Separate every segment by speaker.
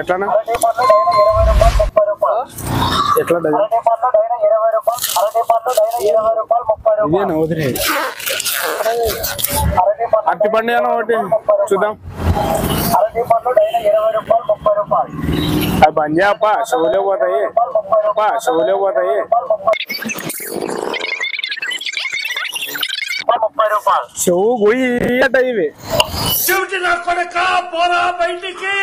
Speaker 1: ఎట్లా ఎట్లా ఇదేనా వదిలే అట్టి పండు అన్న ఒకటి చూద్దాం అది బంద్ చేయప్ప షోలే పోతాయి షోలే పోతాయి చెవు గొయ్యట ఇవి పోరా బయటికి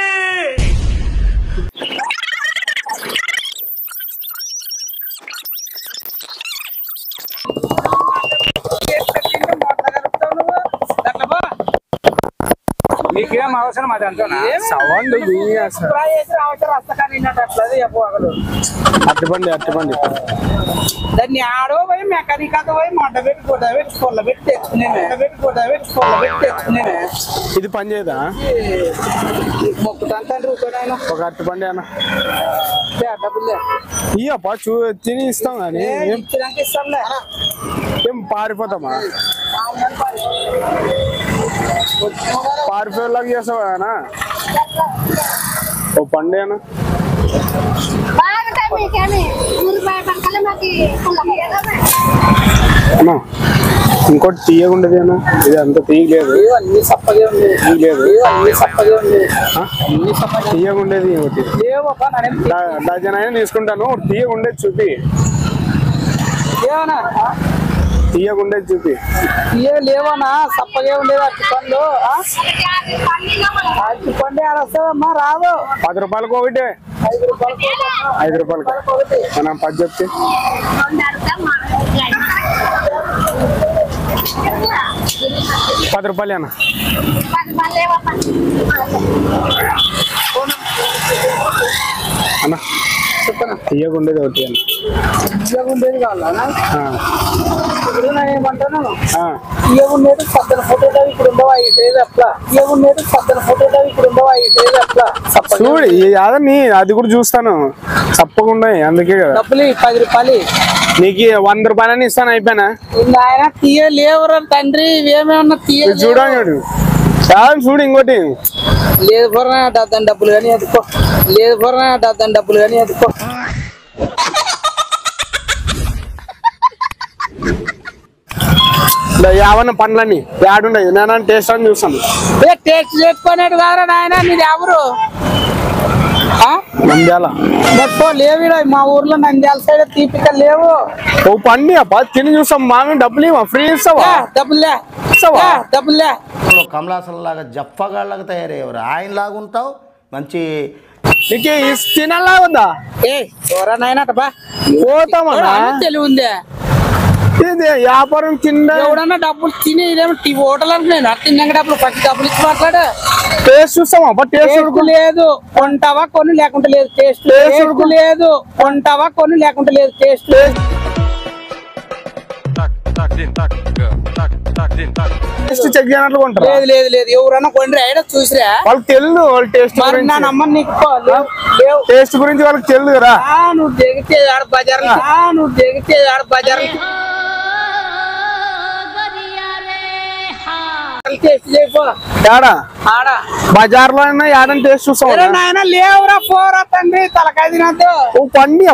Speaker 2: నీకేం అవసరం అది అంతా
Speaker 1: సౌండ్ అట్టుబండి అట్టుబండి
Speaker 2: దాన్ని ఆడో పోయి మెకానిక్ అంతా పోయి మంట పెట్టి గుడ్డ పెట్టి పొల్ల పెట్టి తెచ్చుకునే
Speaker 1: ఇది పని చేయదా
Speaker 2: మొక్కుతాను తండ్రి
Speaker 1: ఒక అట్టుబండి అన్న
Speaker 2: డబ్బులే
Speaker 1: ఇయ్యప్ప తిని ఇస్తాం కానీ
Speaker 2: ఇచ్చినాక ఇస్తాంలే
Speaker 1: ఏం పారిపోతామా పారిపోయేలాగా చేస్తావా అన్న ఓ పండే అన్న అన్నా ఇంకోటి తీయగుండేది అన్న ఇది అంత తీయలేదు
Speaker 2: అన్ని సప్పగా ఉంది
Speaker 1: తీయగుండేది ఒకటి డజన్ అయినా తీసుకుంటాను తీయగుండేది చూపి తీయగుండేది చూపి
Speaker 2: లేవనా సప్పగా ఉండేది అట్టి పండ్లు అట్టి పండు ఆడొస్తుందమ్మా రాదు
Speaker 1: 10 రూపాయలకు ఒకటే 5 రూపాయలకి మనం 10 చెప్తే 10 రూపాయలు అన్న అన్న
Speaker 2: చెప్పనా
Speaker 1: తీయగుండేది ఒకటి అన్న
Speaker 2: తీయగుండేది కావాలనా ఇప్పుడు నేను ఏమంటాను తీయగుండేది సద్దన ఫోటో ఇక్కడ ఉండవా ఇటేది అట్లా తీయగుండేది సద్దన ఫోటో ఇక్కడ ఉండవా ఇటేది అట్లా
Speaker 1: చూడు యాదని అది కూడా చూస్తాను తప్పకుండా అందుకే కదా
Speaker 2: డబ్బులు 10 రూపాయలు
Speaker 1: నీకు 100 రూపాయలని ఇస్తాను అయిపోయినా
Speaker 2: ఆయన తీయలేవురా తండ్రి ఇవేమేమన్నా తీయ
Speaker 1: చూడండి చూడు ఇంకోటి
Speaker 2: లేదు పొర దాని డబ్బులు కానీ ఎదుకో లేదు పొర దాని డబ్బులు కానీ ఎదుకో
Speaker 1: యావన్న పండ్లని యాడుండదు నేను టేస్ట్ అని చూస్తాను
Speaker 2: టేస్ట్ చేసుకునేది కాదురా నాయన నీది ఎవరు
Speaker 1: నంద్యాల
Speaker 2: లేవు మా ఊర్లో నంద్యాల సైడ్ తీపిక లేవు
Speaker 1: ఓ పండి అబ్బా తిని చూస్తాం మామే డబ్బులు ఇవ్వ ఫ్రీ ఇస్తావా
Speaker 2: డబ్బులే
Speaker 3: కమలాసన్ లాగా జప్పగాళ్ళగా తయారయ్యేవారు ఆయన లాగా ఉంటావు మంచి
Speaker 1: నీకు తినాలా వద్దా
Speaker 2: ఎవరనైనా
Speaker 1: పోతామన్నా
Speaker 2: తెలివి ఉందే
Speaker 1: ఇది వ్యాపారం తిండా
Speaker 2: ఎవడన్నా డబ్బులు తిని హోటల్ అనుకున్నాను తిన్నాక డబ్బులు ఫస్ట్ డబ్బులు ఇచ్చి మాట్లాడు
Speaker 1: టేస్ట్ చూస్తామా
Speaker 2: టేస్ట్ లేదు కొంటావా కొన్ని లేకుంటే లేదు టేస్ట్ లేదు కొంటావా కొన్ని లేకుంటే లేదు టేస్ట్
Speaker 1: చెక్ చేయనట్లు కొంటారు
Speaker 2: లేదు లేదు లేదు ఎవరన్నా కొండ్రి అయినా చూసిరా
Speaker 1: వాళ్ళకి తెలియదు వాళ్ళ టేస్ట్
Speaker 2: నా నమ్మని నీకు
Speaker 1: టేస్ట్ గురించి వాళ్ళకి తెలియదు కదా
Speaker 2: నువ్వు దిగితే ఆడ బజార్
Speaker 1: బజార్ లో యాడని టేస్ట్ చూస్తాం
Speaker 2: నాయన లేవురా పోరా తండ్రి తలకాయ తినద్దు
Speaker 1: పండి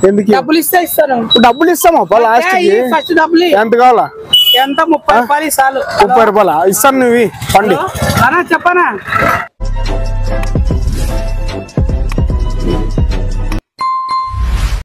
Speaker 1: ఎందుకు
Speaker 2: డబ్బులు ఇస్తే ఇస్తాను
Speaker 1: డబ్బులు ఇస్తామా
Speaker 2: ఫస్ట్ డబ్బులు
Speaker 1: ఎంత కావాలా
Speaker 2: ఎంత 30 రూపాయలు చాలు
Speaker 1: 30 రూపాయలు ఇస్తాను నువ్వు పండి
Speaker 2: చెప్పనా